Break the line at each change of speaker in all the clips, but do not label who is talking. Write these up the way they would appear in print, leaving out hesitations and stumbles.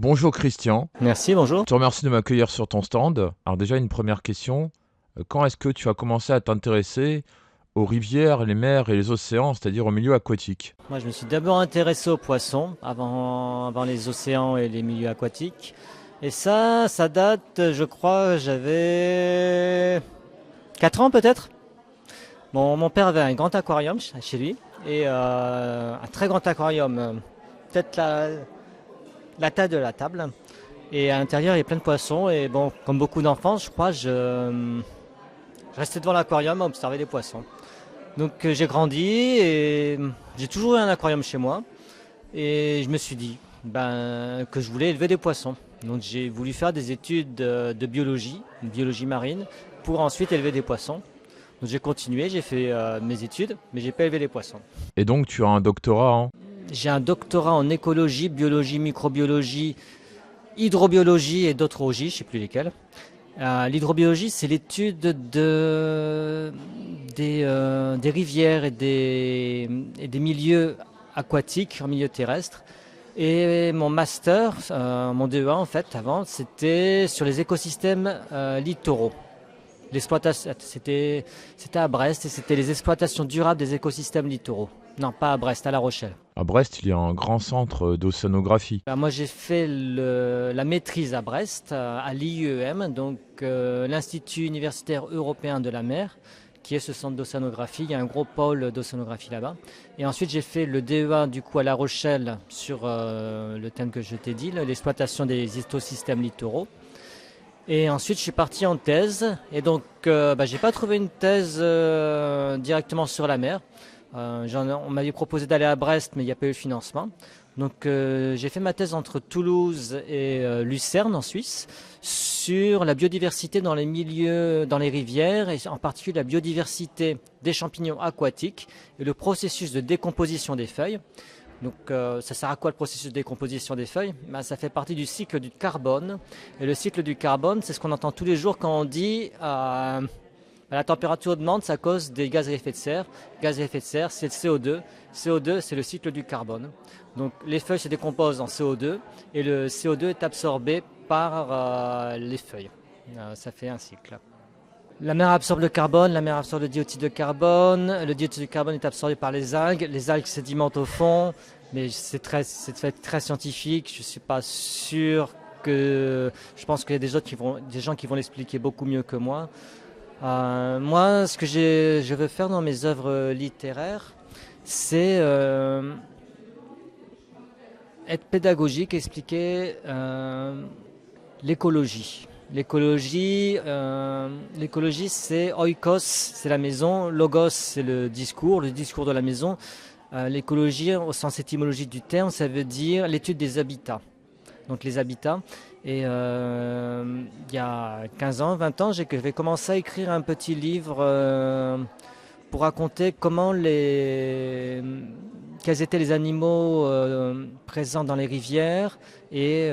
Bonjour Christian,
Merci, bonjour.
je te remercie de m'accueillir sur ton stand. Alors déjà une première question, quand est-ce que tu as commencé à t'intéresser aux rivières, les mers et les océans, c'est-à-dire au milieu aquatique?
Moi, je me suis d'abord intéressé aux poissons avant les océans et les milieux aquatiques. Et ça date, je crois, j'avais 4 ans peut-être. Mon père avait un grand aquarium chez lui et un très grand aquarium, peut-être la taille de la table. Et à l'intérieur, il y a plein de poissons. Et bon, comme beaucoup d'enfants, je crois, je restais devant l'aquarium à observer les poissons. Donc j'ai grandi et j'ai toujours eu un aquarium chez moi et je me suis dit que je voulais élever des poissons. Donc j'ai voulu faire des études de biologie marine, pour ensuite élever des poissons. Donc j'ai continué, j'ai fait mes études, mais j'ai pas élevé les poissons.
Et donc tu as un doctorat en...
J'ai un doctorat en écologie, biologie, microbiologie, hydrobiologie et d'autres OJ, je sais plus lesquels. L'hydrobiologie, c'est l'étude des rivières et des milieux aquatiques, en milieu terrestre. Et mon master, mon DEA en fait, avant, c'était sur les écosystèmes littoraux. L'exploitation, c'était à Brest et c'était les exploitations durables des écosystèmes littoraux. Non, pas à Brest, à La Rochelle.
À Brest, il y a un grand centre d'océanographie.
Moi, j'ai fait la maîtrise à Brest, à l'IUEM, donc l'Institut universitaire européen de la mer, qui est ce centre d'océanographie. Il y a un gros pôle d'océanographie là-bas. Et ensuite, j'ai fait le DEA du coup à La Rochelle sur le thème que je t'ai dit, l'exploitation des écosystèmes littoraux. Et ensuite, je suis parti en thèse. Et donc, j'ai pas trouvé une thèse directement sur la mer. On m'avait proposé d'aller à Brest, mais il n'y a pas eu le financement. Donc, j'ai fait ma thèse entre Toulouse et Lucerne en Suisse sur la biodiversité dans les milieux, dans les rivières, et en particulier la biodiversité des champignons aquatiques et le processus de décomposition des feuilles. Donc ça sert à quoi le processus de décomposition des feuilles? Ça fait partie du cycle du carbone. Et le cycle du carbone, c'est ce qu'on entend tous les jours quand on dit la température augmente, c'est à cause des gaz à effet de serre. Gaz à effet de serre, c'est le CO2. CO2, c'est le cycle du carbone. Donc les feuilles se décomposent en CO2 et le CO2 est absorbé par les feuilles. Ça fait un cycle. La mer absorbe le carbone, la mer absorbe le dioxyde de carbone. Le dioxyde de carbone est absorbé par les algues. Les algues sédimentent au fond, mais c'est très scientifique. Je suis pas sûr que. Je pense qu'il y a des gens qui vont l'expliquer beaucoup mieux que moi. Moi, ce que je veux faire dans mes œuvres littéraires, c'est être pédagogique, expliquer l'écologie. L'écologie, c'est oikos, c'est la maison, logos, c'est le discours de la maison. L'écologie, au sens étymologique du terme, ça veut dire l'étude des habitats. Donc les habitats. Et il y a 15 ans, 20 ans, j'ai commencé à écrire un petit livre pour raconter quels étaient les animaux présents dans les rivières et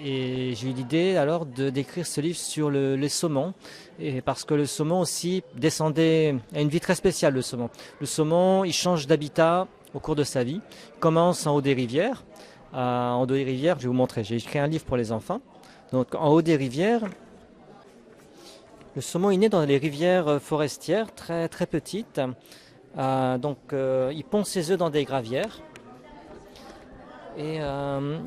j'ai eu l'idée alors de d'écrire ce livre sur les saumons, et parce que le saumon aussi descendait à une vie très spéciale. Le saumon, il change d'habitat au cours de sa vie. Il commence en haut des rivières. En haut des rivières, je vais vous montrer, j'ai écrit un livre pour les enfants. Donc en haut des rivières, le saumon est né dans les rivières forestières très très petites. Il pond ses œufs dans des gravières. Et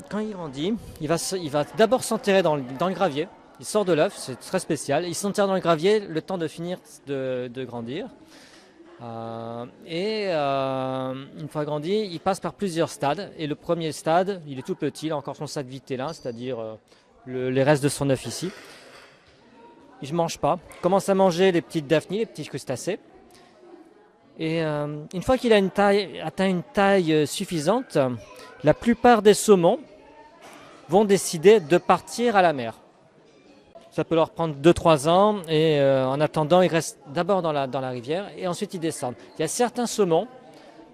quand il grandit, il va d'abord s'enterrer dans le gravier. Il sort de l'œuf, c'est très spécial. Il s'enterre dans le gravier le temps de finir de grandir. Une fois grandi, il passe par plusieurs stades. Et le premier stade, il est tout petit, il a encore son sac vitellin, c'est-à-dire les restes de son œuf ici. Il ne mange pas. Il commence à manger les petites daphnies, les petits crustacés. Et une fois qu'il a atteint une taille suffisante, la plupart des saumons vont décider de partir à la mer. Ça peut leur prendre 2-3 ans et en attendant, ils restent d'abord dans la rivière et ensuite ils descendent. Il y a certains saumons,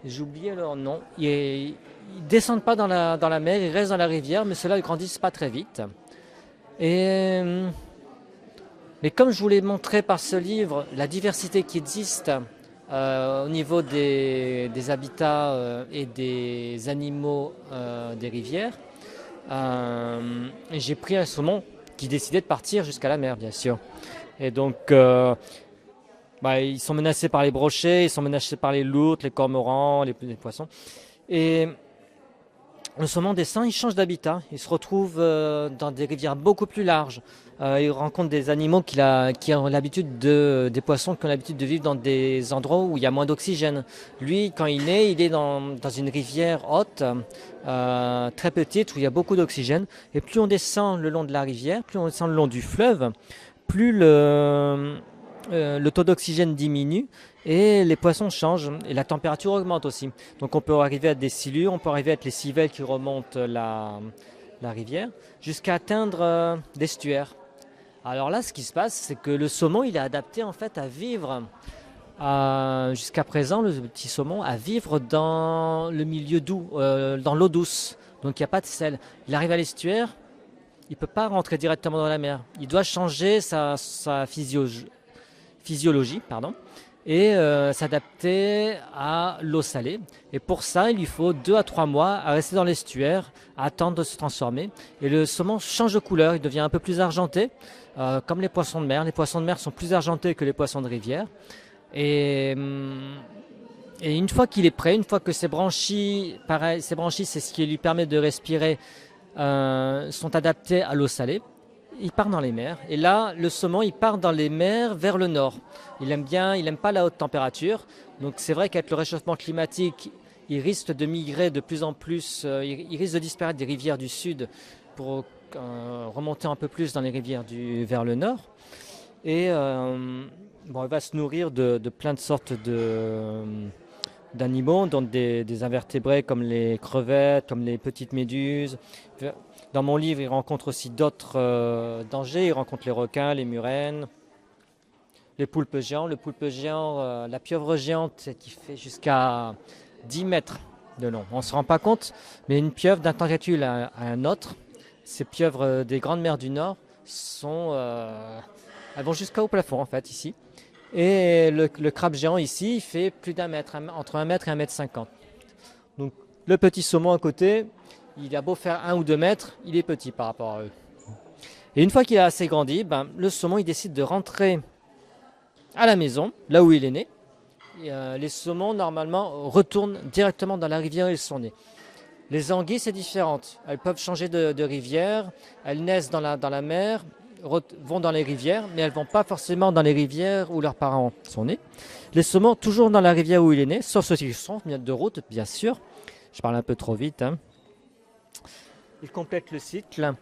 j'ai oublié leur nom, ils ne descendent pas dans la mer, ils restent dans la rivière, mais ceux-là ne grandissent pas très vite. Mais comme je voulais montrer par ce livre la diversité qui existe au niveau des habitats et des animaux des rivières, Et j'ai pris un saumon qui décidait de partir jusqu'à la mer, bien sûr. Et donc, ils sont menacés par les brochets, ils sont menacés par les loutres, les cormorans, les poissons. Et le saumon descend, il change d'habitat, il se retrouve dans des rivières beaucoup plus larges. Il rencontre des animaux qui ont l'habitude des poissons qui ont l'habitude de vivre dans des endroits où il y a moins d'oxygène. Lui, quand il est dans une rivière haute, très petite, où il y a beaucoup d'oxygène. Et plus on descend le long de la rivière, plus on descend le long du fleuve, plus le taux d'oxygène diminue et les poissons changent et la température augmente aussi. Donc on peut arriver à des silures, on peut arriver à les civelles qui remontent la rivière jusqu'à atteindre l'estuaire. Alors là, ce qui se passe, c'est que le saumon, il est adapté en fait à vivre, jusqu'à présent, le petit saumon, à vivre dans le milieu doux, dans l'eau douce. Donc il n'y a pas de sel. Il arrive à l'estuaire, il ne peut pas rentrer directement dans la mer. Il doit changer sa physiologie, pardon, et s'adapter à l'eau salée. Et pour ça, il lui faut 2 à 3 mois à rester dans l'estuaire, à attendre de se transformer. Et le saumon change de couleur, il devient un peu plus argenté, comme les poissons de mer. Les poissons de mer sont plus argentés que les poissons de rivière. Et, et une fois qu'il est prêt, une fois que ses branchies, pareil, ses branchies, c'est ce qui lui permet de respirer, sont adaptées à l'eau salée, il part dans les mers. Et là, le saumon, il part dans les mers vers le nord. Il aime pas la haute température. Donc c'est vrai qu'avec le réchauffement climatique, il risque de migrer de plus en plus, il risque de disparaître des rivières du sud pour remonter un peu plus dans les rivières vers le nord. Et il va se nourrir de plein de sortes d'animaux, dont des invertébrés comme les crevettes, comme les petites méduses. Dans mon livre, il rencontre aussi d'autres dangers. Il rencontre les requins, les murènes, les poulpes géants. Le poulpe géant, la pieuvre géante qui fait jusqu'à 10 mètres de long. On ne se rend pas compte, mais une pieuvre d'un tentacule à un autre, ces pieuvres des grandes mers du Nord, elles vont jusqu'au plafond en fait ici. Et le crabe géant ici, il fait plus d'1 mètre, entre 1 mètre et 1 mètre 50. Donc le petit saumon à côté, il a beau faire 1 ou 2 mètres, il est petit par rapport à eux. Et une fois qu'il a assez grandi, le saumon il décide de rentrer à la maison, là où il est né. Et, les saumons normalement retournent directement dans la rivière où ils sont nés. Les anguilles c'est différent. Elles peuvent changer de rivière, elles naissent dans la mer, vont dans les rivières, mais elles ne vont pas forcément dans les rivières où leurs parents sont nés. Les saumons toujours dans la rivière où il est né, sauf ceux qui sont de route, bien sûr. Je parle un peu trop vite. Ils complètent le cycle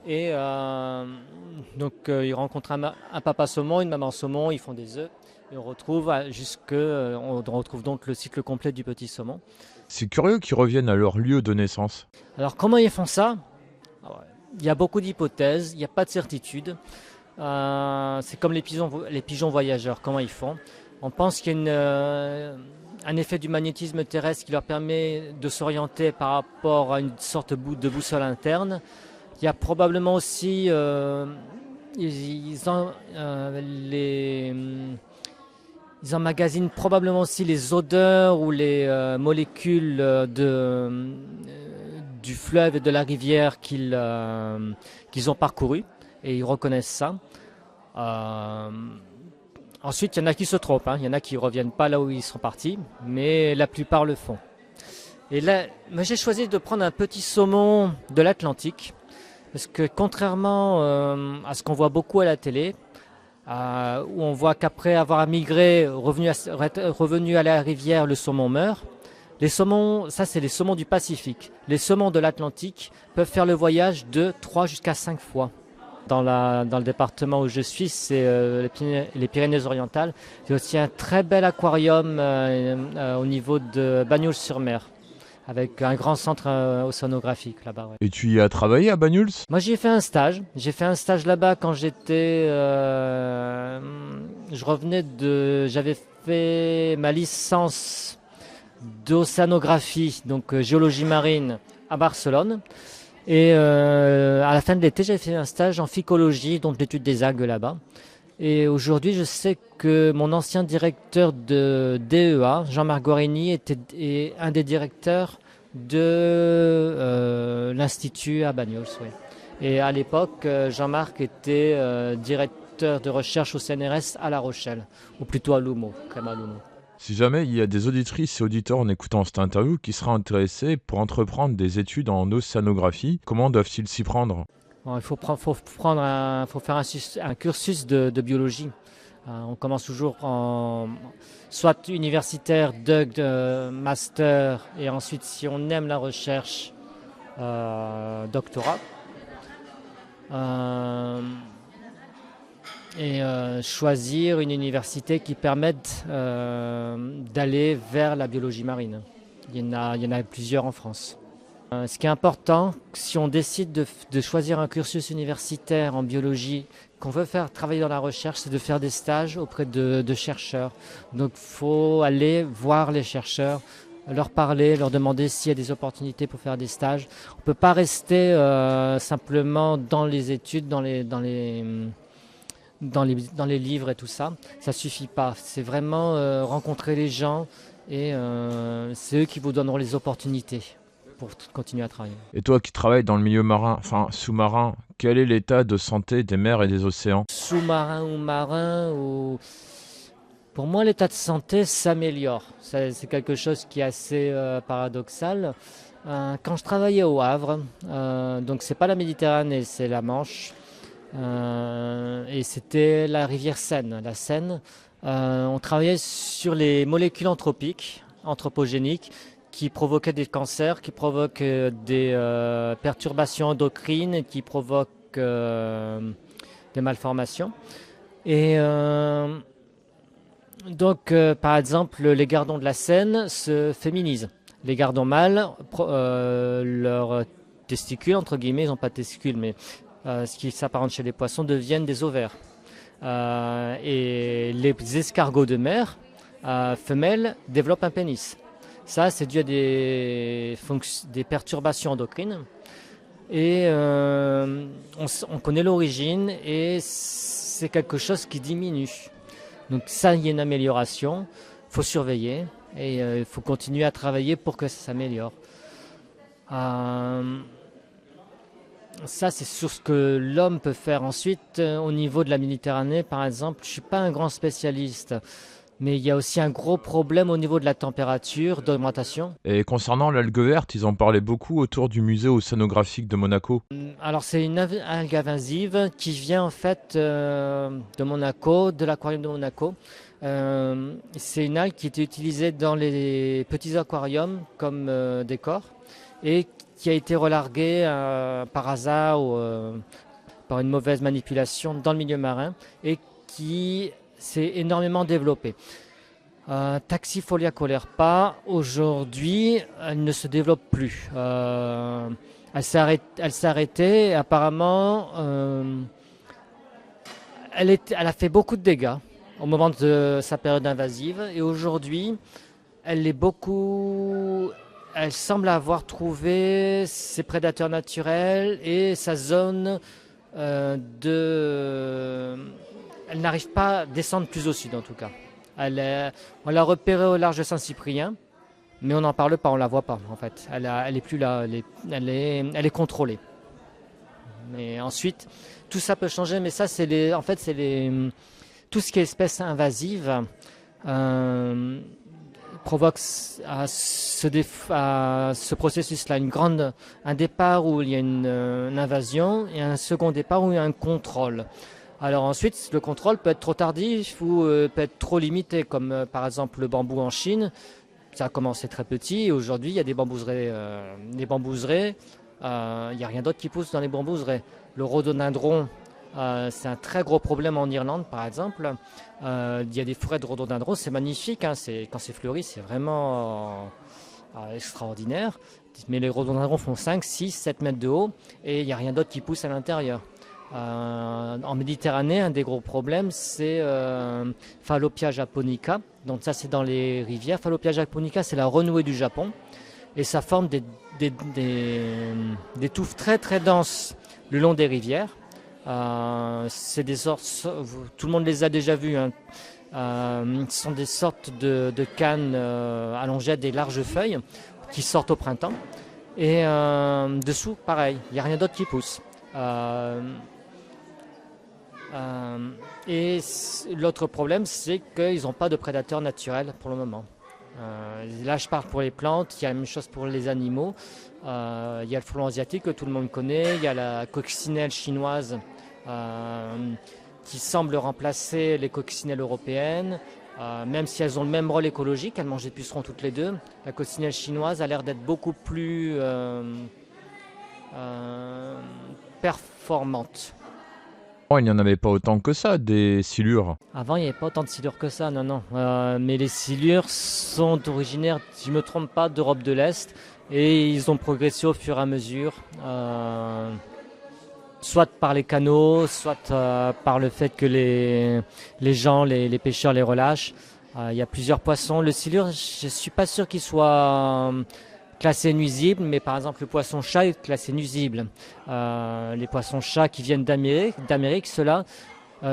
et ils rencontrent un papa saumon, une maman saumon, ils font des œufs et on retrouve donc le cycle complet du petit saumon.
C'est curieux qu'ils reviennent à leur lieu de naissance.
Alors comment ils font ça? Il y a beaucoup d'hypothèses, il n'y a pas de certitude. C'est comme les pigeons voyageurs, comment ils font? On pense qu'il y a un effet du magnétisme terrestre qui leur permet de s'orienter par rapport à une sorte de boussole interne. Il y a probablement aussi ils emmagasinent probablement aussi les odeurs ou les molécules du fleuve et de la rivière qu'ils ont parcouru et ils reconnaissent ça. Ensuite, il y en a qui se trompent, il y en a qui ne reviennent pas là où ils sont partis, mais la plupart le font. Et là, moi, j'ai choisi de prendre un petit saumon de l'Atlantique, parce que contrairement à ce qu'on voit beaucoup à la télé, où on voit qu'après avoir migré, revenu à la rivière, le saumon meurt. Les saumons, ça c'est les saumons du Pacifique. Les saumons de l'Atlantique peuvent faire le voyage de 3 jusqu'à 5 fois. Dans le département où je suis, c'est les Pyrénées-Orientales. Il y a aussi un très bel aquarium au niveau de Bagnols-sur-Mer, avec un grand centre océanographique là-bas. Ouais.
Et tu y as travaillé à Banyuls?
Moi, j'y ai fait un stage. J'ai fait un stage là-bas quand j'avais fait ma licence d'océanographie, donc géologie marine, à Barcelone. Et à la fin de l'été, j'ai fait un stage en phycologie, donc l'étude des algues là-bas. Et aujourd'hui, je sais que mon ancien directeur de DEA, Jean-Marc Gorini, est un des directeurs de l'Institut à Banyuls. Oui. Et à l'époque, Jean-Marc était directeur de recherche au CNRS à La Rochelle, ou plutôt à Loumau, crème à Loumau.
Si jamais il y a des auditrices et auditeurs en écoutant cette interview qui seraient intéressés pour entreprendre des études en océanographie, comment doivent-ils s'y prendre?
Bon, faut faire un cursus de biologie. On commence toujours en soit universitaire, master, et ensuite, si on aime la recherche, doctorat. Choisir une université qui permette d'aller vers la biologie marine. Il y en a plusieurs en France. Ce qui est important, si on décide de choisir un cursus universitaire en biologie, qu'on veut faire travailler dans la recherche, c'est de faire des stages auprès de chercheurs. Donc il faut aller voir les chercheurs, leur parler, leur demander s'il y a des opportunités pour faire des stages. On ne peut pas rester simplement dans les études, dans les livres et tout ça. Ça ne suffit pas. C'est vraiment rencontrer les gens et c'est eux qui vous donneront les opportunités pour continuer à travailler.
Et toi qui travailles dans le milieu marin, enfin sous-marin, quel est l'état de santé des mers et des océans?
Sous-marin ou marin, pour moi l'état de santé s'améliore. C'est quelque chose qui est assez paradoxal. Quand je travaillais au Havre, donc c'est pas la Méditerranée, c'est la Manche, et c'était la rivière Seine, la Seine. On travaillait sur les molécules anthropogéniques, qui provoquaient des cancers, qui provoquent des perturbations endocrines, qui provoquent des malformations. Et par exemple, les gardons de la Seine se féminisent. Les gardons mâles, leurs testicules, entre guillemets, ils n'ont pas de testicules, mais ce qui s'apparente chez les poissons, deviennent des ovaires. Et les escargots de mer, femelles, développent un pénis. Ça, c'est dû à des perturbations endocrines. Et on connaît l'origine et c'est quelque chose qui diminue. Donc ça, il y a une amélioration. Il faut surveiller et il faut continuer à travailler pour que ça s'améliore. Ça, c'est sur ce que l'homme peut faire. Ensuite, au niveau de la Méditerranée, par exemple, je ne suis pas un grand spécialiste. Mais il y a aussi un gros problème au niveau de la température, d'augmentation.
Et concernant l'algue verte, ils en parlaient beaucoup autour du musée océanographique de Monaco.
Alors c'est une algue invasive qui vient en fait de Monaco, de l'aquarium de Monaco. C'est une algue qui était utilisée dans les petits aquariums comme décor et qui a été relarguée par hasard ou par une mauvaise manipulation dans le milieu marin et qui s'est énormément développée. Taxifolia caulerpa, aujourd'hui, elle ne se développe plus. Elle s'est arrêtée. Apparemment, elle a fait beaucoup de dégâts au moment de sa période invasive. Et aujourd'hui, elle semble avoir trouvé ses prédateurs naturels et sa zone elle n'arrive pas à descendre plus au sud en tout cas. On l'a repérée au large de Saint-Cyprien, mais on n'en parle pas, on la voit pas en fait. Elle est plus là, elle est contrôlée. Mais ensuite, tout ça peut changer, mais ça c'est tout ce qui est espèces invasives provoque à ce processus-là un départ où il y a une invasion et un second départ où il y a un contrôle. Alors ensuite, le contrôle peut être trop tardif ou peut être trop limité, comme par exemple le bambou en Chine. Ça a commencé très petit et aujourd'hui, il y a des bambouseraies. Il n'y a rien d'autre qui pousse dans les bambouseraies. Le rhododendron, c'est un très gros problème en Irlande, par exemple. Il y a des forêts de rhododendron, c'est magnifique. Quand c'est fleuri, c'est vraiment extraordinaire. Mais les rhododendrons font 5, 6, 7 mètres de haut et il n'y a rien d'autre qui pousse à l'intérieur. En Méditerranée, un des gros problèmes, c'est Fallopia japonica. Donc ça, c'est dans les rivières. Fallopia japonica, c'est la renouée du Japon. Et ça forme des touffes très très denses le long des rivières. C'est des sortes, tout le monde les a déjà vues. Hein. Ce sont des sortes de cannes allongées à des larges feuilles. qui sortent au printemps. Et dessous, pareil, il n'y a rien d'autre qui pousse. Et l'autre problème, c'est qu'ils n'ont pas de prédateurs naturels pour le moment. Là, je parle pour les plantes, il y a la même chose pour les animaux. Il y a le frelon asiatique que tout le monde connaît, il y a la coccinelle chinoise qui semble remplacer les coccinelles européennes. Même si elles ont le même rôle écologique, elles mangent des pucerons toutes les deux. La coccinelle chinoise a l'air d'être beaucoup plus performante.
Il n'y en avait pas autant que ça, des silures.
Avant, il n'y avait pas autant de silures que ça, non. Mais les silures sont originaires, si je ne me trompe pas, d'Europe de l'Est. Et ils ont progressé au fur et à mesure. Soit par les canaux, soit par le fait que les gens, les pêcheurs les relâchent. Il y a plusieurs poissons. Le silure, je ne suis pas sûr qu'il soit classé nuisible, mais par exemple le poisson-chat est classé nuisible. Les poissons-chats qui viennent d'Amérique, ceux-là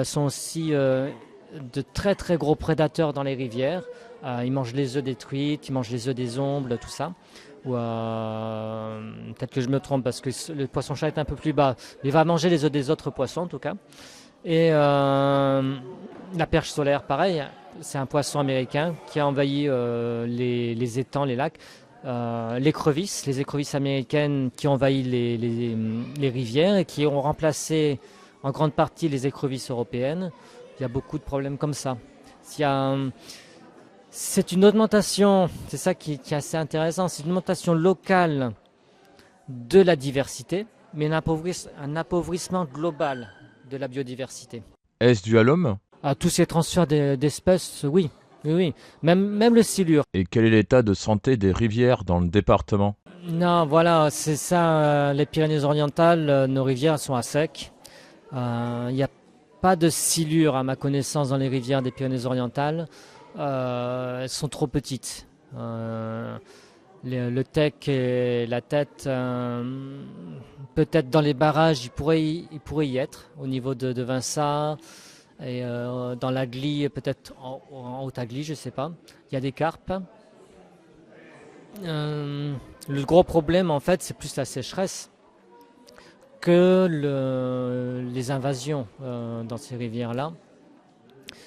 sont aussi de très très gros prédateurs dans les rivières. Ils mangent les œufs des truites, ils mangent les œufs des ombles, tout ça. Ou peut-être que je me trompe parce que le poisson-chat est un peu plus bas. Il va manger les œufs des autres poissons en tout cas. Et la perche solaire, pareil, c'est un poisson américain qui a envahi les étangs, les lacs. Les écrevisses américaines qui ont envahi les rivières et qui ont remplacé en grande partie les écrevisses européennes. Il y a beaucoup de problèmes comme ça. C'est une augmentation, c'est ça qui est assez intéressant, c'est une augmentation locale de la diversité, mais un appauvrissement global de la biodiversité.
Est-ce dû à l'homme?
À tous ces transferts d'espèces, oui. Oui. Même le silure.
Et quel est l'état de santé des rivières dans le département?
Non, voilà, c'est ça, les Pyrénées-Orientales, nos rivières sont à sec. Il n'y a pas de silure à ma connaissance dans les rivières des Pyrénées-Orientales. Elles sont trop petites. Le tech et la tête, peut-être dans les barrages, il pourrait y être, au niveau de Vinça, et dans la Glie, peut-être en Haute-Aglie, je ne sais pas. Il y a des carpes. Le gros problème, en fait, c'est plus la sécheresse que les invasions dans ces rivières-là.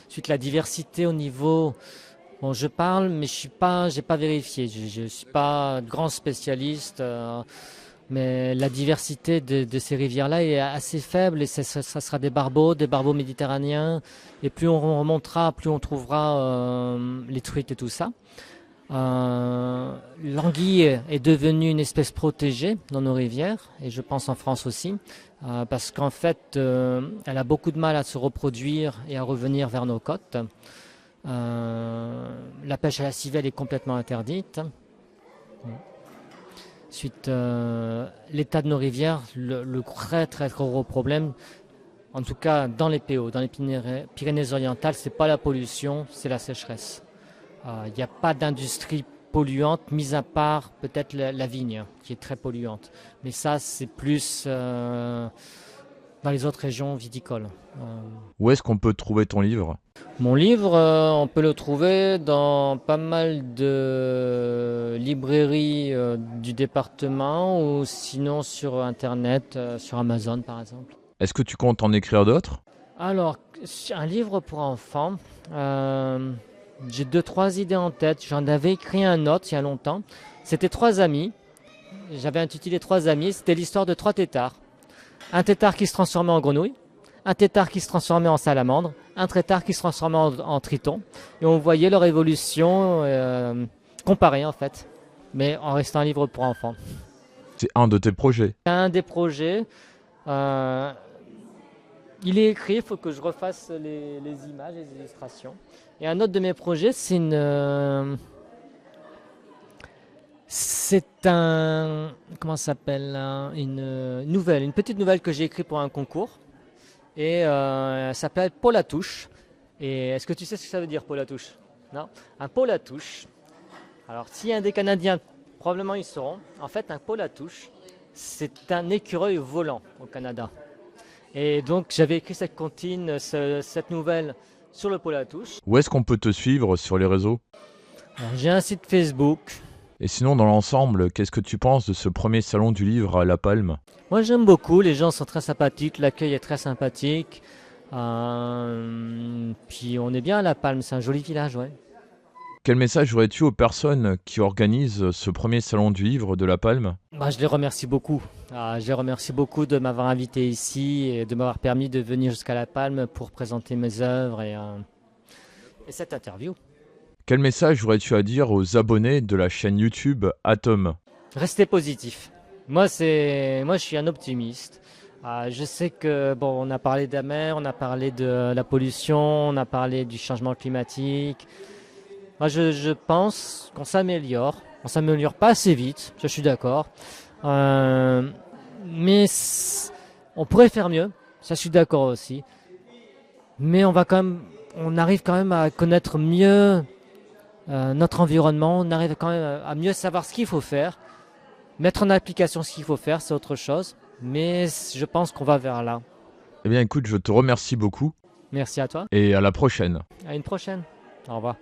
Ensuite, la diversité au niveau... Bon, je parle, mais j'ai pas vérifié. Je suis pas grand spécialiste, mais la diversité de ces rivières-là est assez faible et ça sera des barbeaux méditerranéens. Et plus on remontera, plus on trouvera les truites et tout ça. L'anguille est devenue une espèce protégée dans nos rivières, et je pense en France aussi, parce qu'en fait, elle a beaucoup de mal à se reproduire et à revenir vers nos côtes. La pêche à la civelle est complètement interdite. Ensuite, l'état de nos rivières, le très très gros problème, en tout cas dans les PO, dans les Pyrénées-Orientales, c'est pas la pollution, c'est la sécheresse. Il n'y a pas d'industrie polluante, mis à part peut-être la vigne, qui est très polluante. Mais ça, c'est plus dans les autres régions viticoles.
Où est-ce qu'on peut trouver ton livre?
Mon livre, on peut le trouver dans pas mal de librairies du département ou sinon sur Internet, sur Amazon par exemple.
Est-ce que tu comptes en écrire d'autres?
Alors, un livre pour enfants, j'ai 2-3 idées en tête. J'en avais écrit un autre il y a longtemps. C'était 3 amis. J'avais intitulé 3 amis. C'était l'histoire de 3 têtards. Un têtard qui se transformait en grenouille, un têtard qui se transformait en salamandre, un têtard qui se transformait en triton. Et on voyait leur évolution comparée en fait, mais en restant un livre pour enfants.
C'est un de tes projets?
Un des projets. Il est écrit, il faut que je refasse les images, les illustrations. Et un autre de mes projets, c'est comment ça s'appelle, une petite nouvelle que j'ai écrite pour un concours. Et ça s'appelle Paul à touche. Et est-ce que tu sais ce que ça veut dire, Paul à touche? Non? Un Paul à touche. Alors, s'il y a un des Canadiens, probablement ils sauront. En fait, un Paul à touche, c'est un écureuil volant au Canada. Et donc, j'avais écrit cette comptine, cette nouvelle sur le Paul à touche.
Où est-ce qu'on peut te suivre sur les réseaux?
Alors, j'ai un site Facebook.
Et sinon, dans l'ensemble, qu'est-ce que tu penses de ce premier salon du livre à La Palme?
Moi j'aime beaucoup, les gens sont très sympathiques, l'accueil est très sympathique. Puis on est bien à La Palme, c'est un joli village, ouais.
Quel message aurais-tu aux personnes qui organisent ce premier salon du livre de La Palme?
Bah, je les remercie beaucoup. Je les remercie beaucoup de m'avoir invité ici et de m'avoir permis de venir jusqu'à La Palme pour présenter mes œuvres et cette interview.
Quel message aurais-tu à dire aux abonnés de la chaîne YouTube Atom?
Restez positif. Moi, je suis un optimiste. Je sais que bon, on a parlé de la mer, on a parlé de la pollution, on a parlé du changement climatique. Moi, je pense qu'on s'améliore. On s'améliore pas assez vite, je suis d'accord. Euh, on pourrait faire mieux, ça je suis d'accord aussi. Mais on arrive quand même à connaître mieux notre environnement. On arrive quand même à mieux savoir ce qu'il faut faire. Mettre en application ce qu'il faut faire, c'est autre chose. Mais je pense qu'on va vers là.
Eh bien écoute, je te remercie beaucoup
Merci à toi.
et à la prochaine.
À une prochaine. Au revoir.